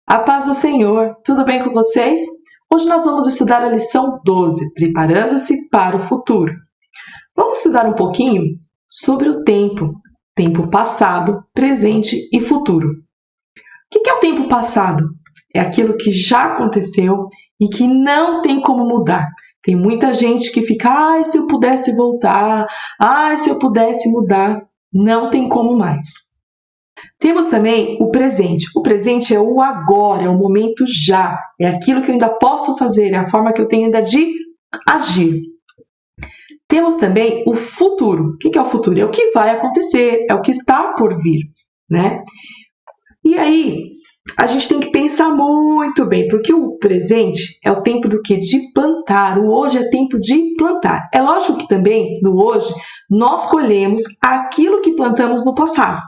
A paz do Senhor, tudo bem com vocês? Hoje nós vamos estudar a lição 12, preparando-se para o futuro. Vamos estudar um pouquinho sobre o tempo passado, presente e futuro. O que é o tempo passado? É aquilo que já aconteceu e que não tem como mudar. Tem muita gente que fica, se eu pudesse voltar, se eu pudesse mudar. Não tem como mais. Temos também o presente. O presente é o agora, é o momento já. É aquilo que eu ainda posso fazer, é a forma que eu tenho ainda de agir. Temos também o futuro. O que é o futuro? É o que vai acontecer, é o que está por vir, né? E aí, a gente tem que pensar muito bem, porque o presente é o tempo do quê? De plantar. O hoje é tempo de plantar. É lógico que também, no hoje, nós colhemos aquilo que plantamos no passado.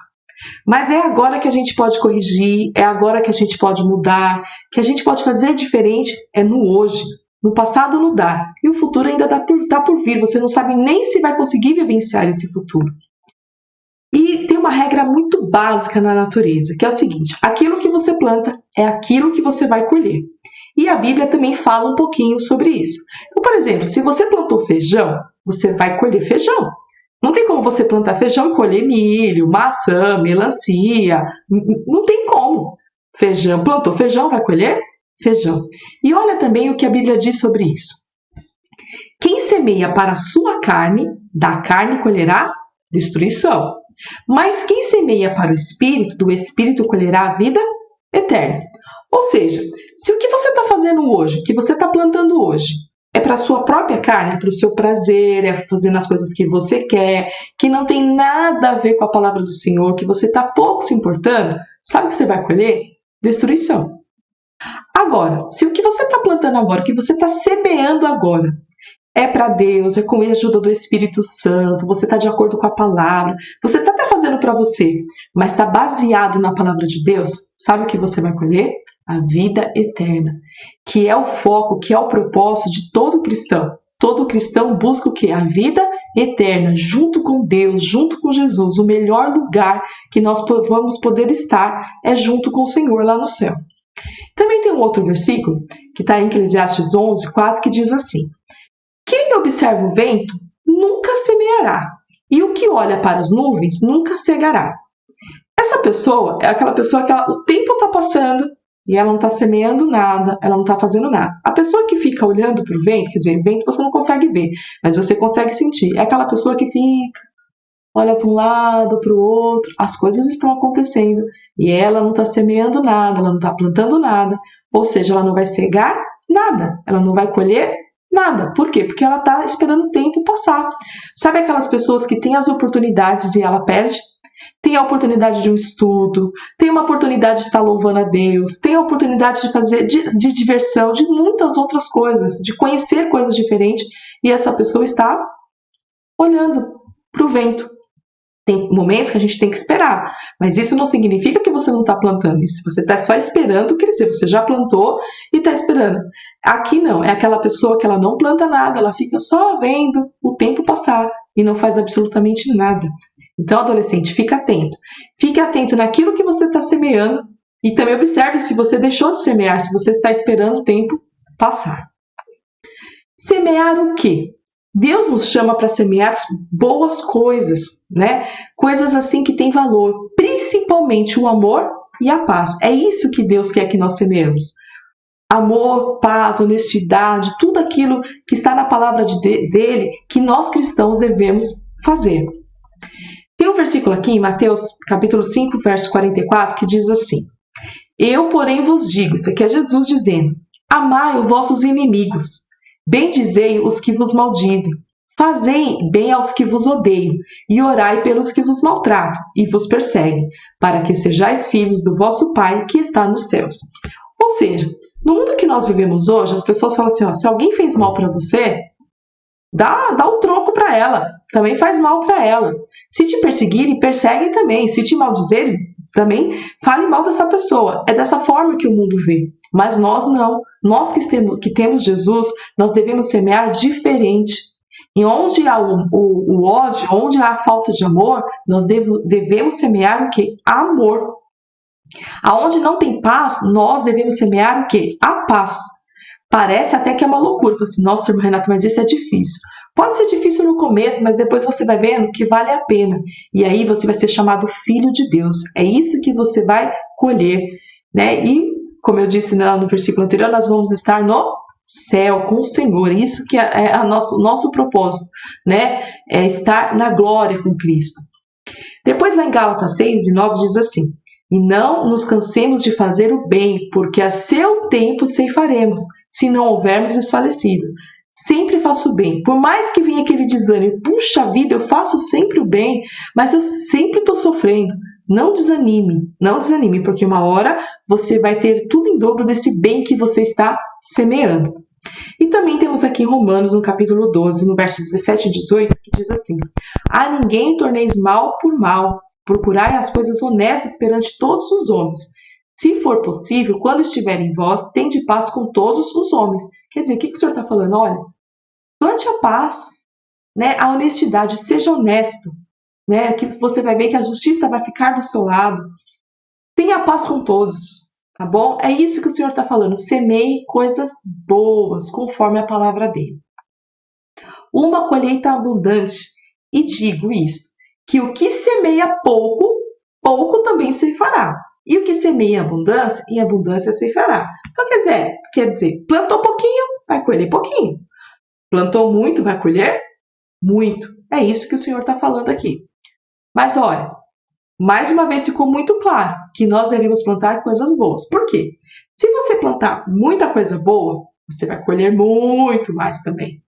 Mas é agora que a gente pode corrigir, é agora que a gente pode mudar, que a gente pode fazer diferente, é no hoje. No passado não dá, e o futuro ainda está por vir, você não sabe nem se vai conseguir vivenciar esse futuro. E tem uma regra muito básica na natureza, que é o seguinte, aquilo que você planta é aquilo que você vai colher. E a Bíblia também fala um pouquinho sobre isso. Então, por exemplo, se você plantou feijão, você vai colher feijão. Não tem como você plantar feijão e colher milho, maçã, melancia. Não tem como. Feijão, plantou feijão, vai colher feijão. E olha também o que a Bíblia diz sobre isso. Quem semeia para a sua carne, da carne colherá destruição. Mas quem semeia para o Espírito, do Espírito colherá a vida eterna. Ou seja, se o que você está fazendo hoje, o que você está plantando hoje, é para a sua própria carne, é para o seu prazer, é fazendo as coisas que você quer, que não tem nada a ver com a palavra do Senhor, que você está pouco se importando, sabe o que você vai colher? Destruição. Agora, se o que você está plantando agora, o que você está semeando agora, é para Deus, é com a ajuda do Espírito Santo, você está de acordo com a palavra, você está até fazendo para você, mas está baseado na palavra de Deus, sabe o que você vai colher? A vida eterna, que é o foco, que é o propósito de todo cristão. Todo cristão busca o quê? A vida eterna, junto com Deus, junto com Jesus. O melhor lugar que nós vamos poder estar é junto com o Senhor lá no céu. Também tem um outro versículo, que está em Eclesiastes 11, 4, que diz assim: quem observa o vento nunca semeará, e o que olha para as nuvens nunca cegará. Essa pessoa é aquela pessoa que o tempo está passando, e ela não está semeando nada, ela não está fazendo nada. A pessoa que fica olhando para o vento, quer dizer, vento você não consegue ver, mas você consegue sentir. É aquela pessoa que fica, olha para um lado, para o outro, as coisas estão acontecendo. E ela não está semeando nada, ela não está plantando nada. Ou seja, ela não vai cegar nada, ela não vai colher nada. Por quê? Porque ela está esperando o tempo passar. Sabe aquelas pessoas que têm as oportunidades e ela perde? Tem a oportunidade de um estudo, tem uma oportunidade de estar louvando a Deus, tem a oportunidade de fazer de diversão, de muitas outras coisas, de conhecer coisas diferentes, e essa pessoa está olhando para o vento. Tem momentos que a gente tem que esperar, mas isso não significa que você não está plantando. Isso você está só esperando crescer, você já plantou e está esperando. Aqui não, é aquela pessoa que ela não planta nada, ela fica só vendo o tempo passar e não faz absolutamente nada. Então, adolescente, fica atento. Fique atento naquilo que você está semeando e também observe se você deixou de semear, se você está esperando o tempo passar. Semear o quê? Deus nos chama para semear boas coisas, né? Coisas assim que têm valor, principalmente o amor e a paz. É isso que Deus quer que nós semeemos. Amor, paz, honestidade, tudo aquilo que está na palavra dele que nós cristãos devemos fazer. Tem um versículo aqui em Mateus, capítulo 5, verso 44, que diz assim: eu, porém, vos digo, isso aqui é Jesus dizendo, amai os vossos inimigos, bendizei os que vos maldizem, fazei bem aos que vos odeiam, e orai pelos que vos maltratam e vos perseguem, para que sejais filhos do vosso Pai que está nos céus. Ou seja, no mundo que nós vivemos hoje, as pessoas falam assim, se alguém fez mal para você, dá um troco para ela, também faz mal para ela. Se te perseguirem, perseguem também. Se te maldizerem, também fale mal dessa pessoa. É dessa forma que o mundo vê. Mas nós não. Nós que temos Jesus, nós devemos semear diferente. E onde há o ódio, onde há a falta de amor, nós devemos semear o quê? Amor. Aonde não tem paz, nós devemos semear o quê? A paz. Parece até que é uma loucura. Fala assim, nossa, irmã Renata, mas isso é difícil. Pode ser difícil no começo, mas depois você vai vendo que vale a pena. E aí você vai ser chamado filho de Deus. É isso que você vai colher, né? E, como eu disse no versículo anterior, nós vamos estar no céu com o Senhor. Isso que é o nosso propósito, né? É estar na glória com Cristo. Depois lá em Gálatas 6:9 diz assim: e não nos cansemos de fazer o bem, porque a seu tempo ceifaremos, se não houvermos desfalecido. Sempre faço o bem. Por mais que venha aquele desânimo, puxa vida, eu faço sempre o bem, mas eu sempre estou sofrendo. Não desanime, porque uma hora você vai ter tudo em dobro desse bem que você está semeando. E também temos aqui em Romanos, no capítulo 12, no verso 17 e 18, que diz assim: a ninguém torneis mal por mal, procurai as coisas honestas perante todos os homens. Se for possível, quando estiver em vós, tende paz com todos os homens. Quer dizer, o que o Senhor está falando? Olha, plante a paz, né? A honestidade, seja honesto, né? Que você vai ver que a justiça vai ficar do seu lado. Tenha paz com todos, tá bom? É isso que o Senhor está falando. Semeie coisas boas, conforme a palavra dele. Uma colheita abundante. E digo isto, que o que semeia pouco, pouco também ceifará. E o que semeia em abundância ceifará. Então, quer dizer, plantou pouquinho, vai colher pouquinho. Plantou muito, vai colher muito. É isso que o Senhor está falando aqui. Mas olha, mais uma vez ficou muito claro que nós devemos plantar coisas boas. Por quê? Se você plantar muita coisa boa, você vai colher muito mais também.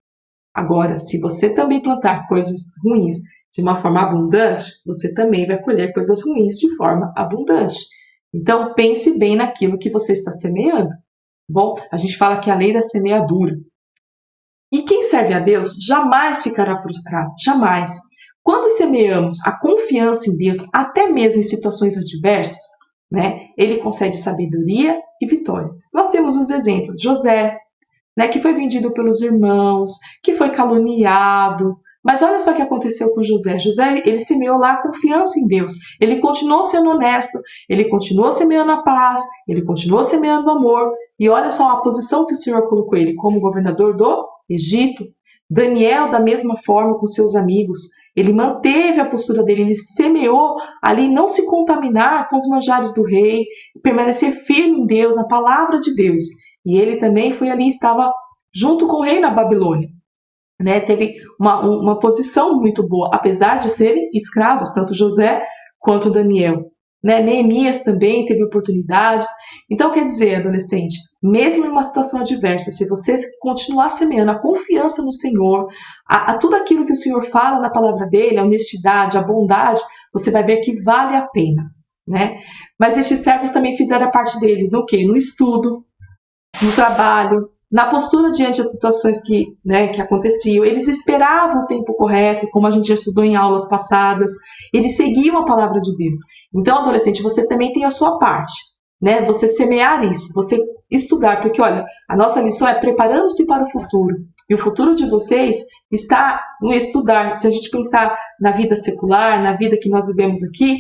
Agora, se você também plantar coisas ruins de uma forma abundante, você também vai colher coisas ruins de forma abundante. Então, pense bem naquilo que você está semeando. Bom, a gente fala que a lei da semeadura. E quem serve a Deus jamais ficará frustrado, jamais. Quando semeamos a confiança em Deus, até mesmo em situações adversas, né, Ele concede sabedoria e vitória. Nós temos os exemplos, José, né, que foi vendido pelos irmãos, que foi caluniado. Mas olha só o que aconteceu com José. José, ele semeou lá a confiança em Deus. Ele continuou sendo honesto, ele continuou semeando a paz, ele continuou semeando o amor. E olha só a posição que o Senhor colocou ele como governador do Egito. Daniel, da mesma forma, com seus amigos. Ele manteve a postura dele, ele semeou ali não se contaminar com os manjares do rei, permanecer firme em Deus, na palavra de Deus. E ele também foi ali, estava junto com o rei na Babilônia. Né? Teve uma posição muito boa, apesar de serem escravos, tanto José quanto Daniel. Né? Neemias também teve oportunidades. Então, quer dizer, adolescente, mesmo em uma situação adversa, se você continuar semeando a confiança no Senhor, a tudo aquilo que o Senhor fala na palavra dele, a honestidade, a bondade, você vai ver que vale a pena. Né? Mas estes servos também fizeram a parte deles no quê? No estudo, no trabalho, na postura diante das situações que aconteciam. Eles esperavam o tempo correto, como a gente já estudou em aulas passadas. Eles seguiam a palavra de Deus. Então, adolescente, você também tem a sua parte, né? Você semear isso, você estudar, porque olha, a nossa missão é preparando-se para o futuro. E o futuro de vocês está no estudar. Se a gente pensar na vida secular, na vida que nós vivemos aqui,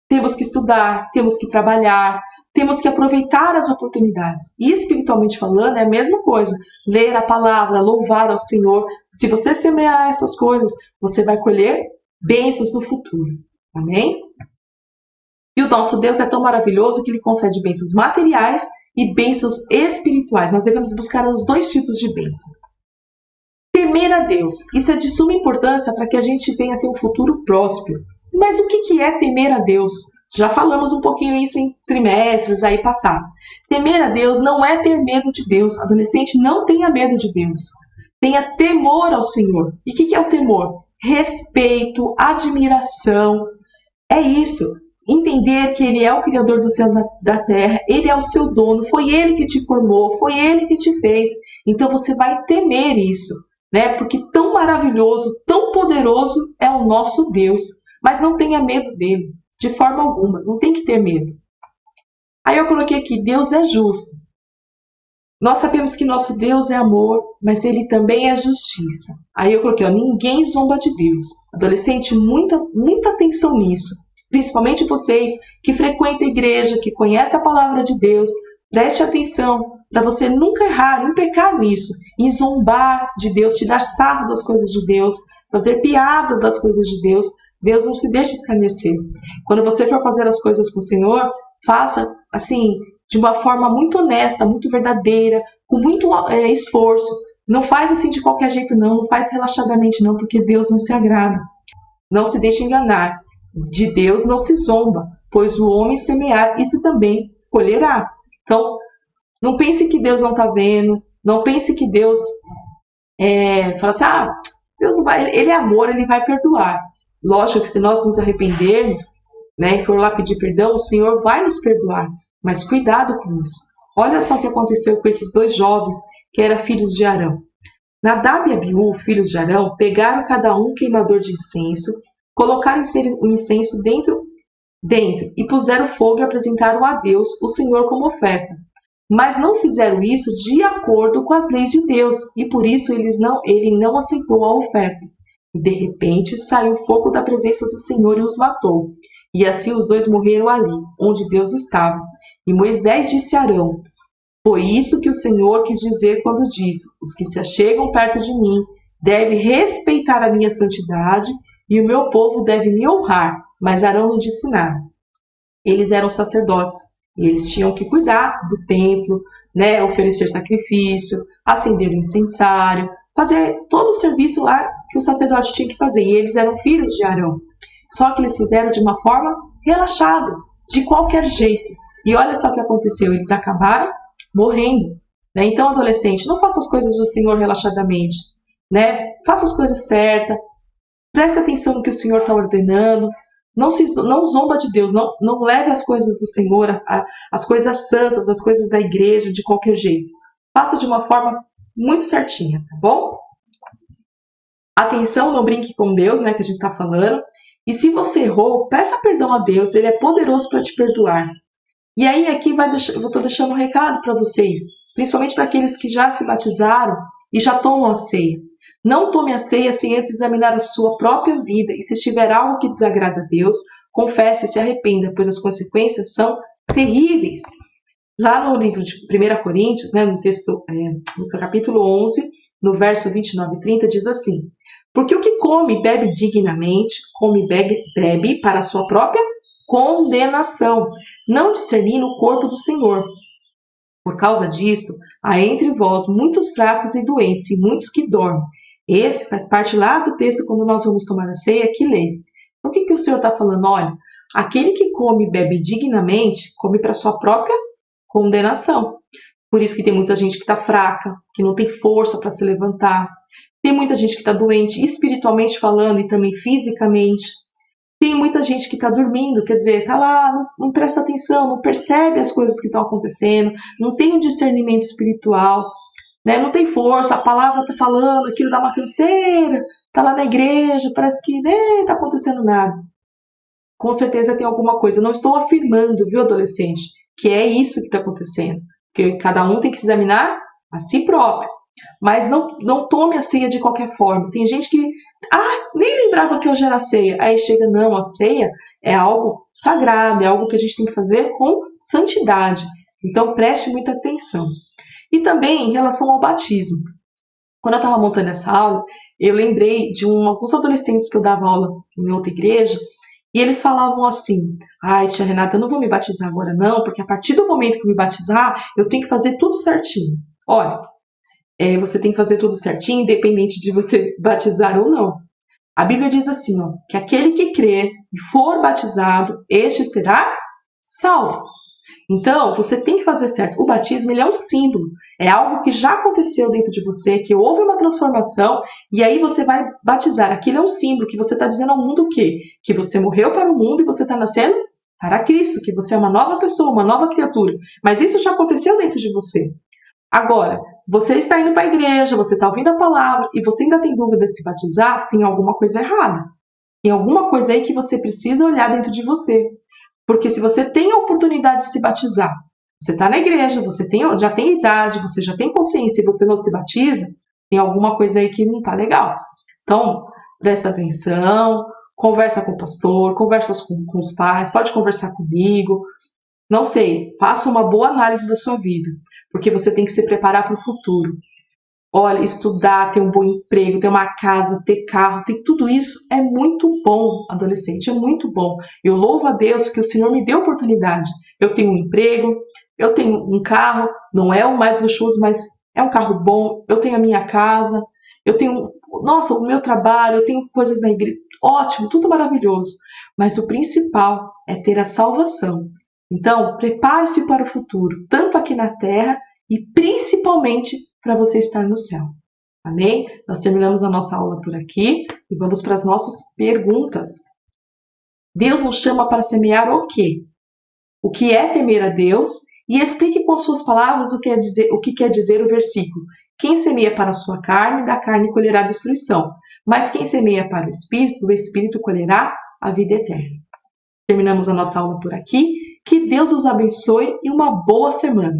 temos que estudar, temos que trabalhar, temos que aproveitar as oportunidades. E espiritualmente falando, é a mesma coisa. Ler a palavra, louvar ao Senhor. Se você semear essas coisas, você vai colher bênçãos no futuro. Amém? E o nosso Deus é tão maravilhoso que Ele concede bênçãos materiais e bênçãos espirituais. Nós devemos buscar os dois tipos de bênção. Temer a Deus. Isso é de suma importância para que a gente venha ter um futuro próspero. Mas o que é temer a Deus? Já falamos um pouquinho isso em trimestres aí passados. Temer a Deus não é ter medo de Deus. Adolescente, não tenha medo de Deus. Tenha temor ao Senhor. E o que é o temor? Respeito, admiração. É isso. Entender que Ele é o Criador dos céus e da terra. Ele é o seu dono. Foi Ele que te formou. Foi Ele que te fez. Então você vai temer isso. Né? Porque tão maravilhoso, tão poderoso é o nosso Deus. Mas não tenha medo dele. De forma alguma, não tem que ter medo. Aí eu coloquei aqui, Deus é justo. Nós sabemos que nosso Deus é amor, mas Ele também é justiça. Aí eu coloquei, ninguém zomba de Deus. Adolescente, muita atenção nisso. principalmente vocês que frequentam a igreja, que conhecem a palavra de Deus, preste atenção para você nunca errar, não pecar nisso, em zombar de Deus, tirar sarro das coisas de Deus, fazer piada das coisas de Deus. Deus não se deixa escarnecer. Quando você for fazer as coisas com o Senhor, faça assim, de uma forma muito honesta, muito verdadeira, com muito esforço. Não faz assim de qualquer jeito não faz relaxadamente não, porque Deus não se agrada. Não se deixe enganar. De Deus não se zomba, pois o homem semear, isso também colherá. Então, não pense que Deus não está vendo, não pense que Deus fala assim, Deus não vai, Ele é amor, Ele vai perdoar. Lógico que se nós nos arrependermos, e for lá pedir perdão, o Senhor vai nos perdoar, mas cuidado com isso. Olha só o que aconteceu com esses dois jovens que eram filhos de Arão. Nadab e Abiú, filhos de Arão, pegaram cada um um queimador de incenso, colocaram o incenso dentro e puseram fogo e apresentaram a Deus, o Senhor, como oferta. Mas não fizeram isso de acordo com as leis de Deus, e por isso ele não aceitou a oferta. E de repente saiu fogo da presença do Senhor e os matou. E assim os dois morreram ali, onde Deus estava. E Moisés disse a Arão: foi isso que o Senhor quis dizer quando disse: os que se achegam perto de mim devem respeitar a minha santidade, e o meu povo deve me honrar. Mas Arão não disse nada. Eles eram sacerdotes, e eles tinham que cuidar do templo, oferecer sacrifício, acender o incensário, fazer todo o serviço lá que o sacerdote tinha que fazer. E eles eram filhos de Arão. Só que eles fizeram de uma forma relaxada, de qualquer jeito. E olha só o que aconteceu, eles acabaram morrendo. Então, adolescente, não faça as coisas do Senhor relaxadamente. Faça as coisas certas, preste atenção no que o Senhor está ordenando, não zomba de Deus, não leve as coisas do Senhor, as coisas santas, as coisas da igreja de qualquer jeito. Faça de uma forma muito certinha, tá bom? Atenção, não brinque com Deus, que a gente está falando. E se você errou, peça perdão a Deus, Ele é poderoso para te perdoar. E aí aqui eu estou deixando um recado para vocês, principalmente para aqueles que já se batizaram e já tomam a ceia. Não tome a ceia sem antes examinar a sua própria vida, e se estiver algo que desagrada a Deus, confesse e se arrependa, pois as consequências são terríveis. Lá no livro de 1 Coríntios, no texto, no capítulo 11, no verso 29 e 30, diz assim: porque o que come e bebe dignamente, come e bebe para a sua própria condenação, não discernindo o corpo do Senhor. Por causa disto, há entre vós muitos fracos e doentes, e muitos que dormem. Esse faz parte lá do texto, quando nós vamos tomar a ceia, que lê. Então, o que o Senhor está falando? Olha, aquele que come e bebe dignamente, come para a sua própria condenação. Por isso que tem muita gente que está fraca, que não tem força para se levantar. Tem muita gente que está doente, espiritualmente falando, e também fisicamente. Tem muita gente que está dormindo, quer dizer, está lá, não presta atenção, não percebe as coisas que estão acontecendo, não tem um discernimento espiritual, não tem força, a palavra está falando, aquilo dá uma canseira, está lá na igreja, parece que nem está acontecendo nada. Com certeza tem alguma coisa. Não estou afirmando, viu, adolescente, que é isso que está acontecendo. Porque cada um tem que se examinar a si próprio. Mas não tome a ceia de qualquer forma. Tem gente que, nem lembrava que hoje era ceia. Aí chega, não, a ceia é algo sagrado, é algo que a gente tem que fazer com santidade. Então preste muita atenção. E também em relação ao batismo. Quando eu estava montando essa aula, eu lembrei de alguns adolescentes que eu dava aula em outra igreja, e eles falavam assim: tia Renata, eu não vou me batizar agora não, porque a partir do momento que eu me batizar, eu tenho que fazer tudo certinho. Olha, você tem que fazer tudo certinho, independente de você batizar ou não. A Bíblia diz assim, que aquele que crer e for batizado, este será salvo. Então, você tem que fazer certo. O batismo, ele é um símbolo. É algo que já aconteceu dentro de você, que houve uma transformação, e aí você vai batizar. Aquilo é um símbolo que você está dizendo ao mundo o quê? Que você morreu para o mundo e você está nascendo para Cristo, que você é uma nova pessoa, uma nova criatura. Mas isso já aconteceu dentro de você. Agora, você está indo para a igreja, você está ouvindo a palavra, e você ainda tem dúvida de se batizar, tem alguma coisa errada. Tem alguma coisa aí que você precisa olhar dentro de você. Porque se você tem a oportunidade de se batizar, você está na igreja, você já tem idade, você já tem consciência e você não se batiza, tem alguma coisa aí que não está legal. Então, presta atenção, Conversa com o pastor, conversa com os pais, pode conversar comigo. Não sei, faça uma boa análise da sua vida, porque você tem que se preparar para o futuro. Olha, estudar, ter um bom emprego, ter uma casa, ter carro, ter tudo isso é muito bom, adolescente, é muito bom. Eu louvo a Deus que o Senhor me deu oportunidade. Eu tenho um emprego, eu tenho um carro, não é o mais luxuoso, mas é um carro bom, eu tenho a minha casa, eu tenho, nossa, o meu trabalho, eu tenho coisas na igreja, ótimo, tudo maravilhoso. Mas o principal é ter a salvação. Então, prepare-se para o futuro, tanto aqui na terra e principalmente para você estar no céu. Amém? Nós terminamos a nossa aula por aqui e vamos para as nossas perguntas. Deus nos chama para semear o quê? O que é temer a Deus? E explique com suas palavras o que quer dizer o versículo. Quem semeia para a sua carne, da carne colherá destruição. Mas quem semeia para o Espírito colherá a vida eterna. Terminamos a nossa aula por aqui. Que Deus os abençoe e uma boa semana.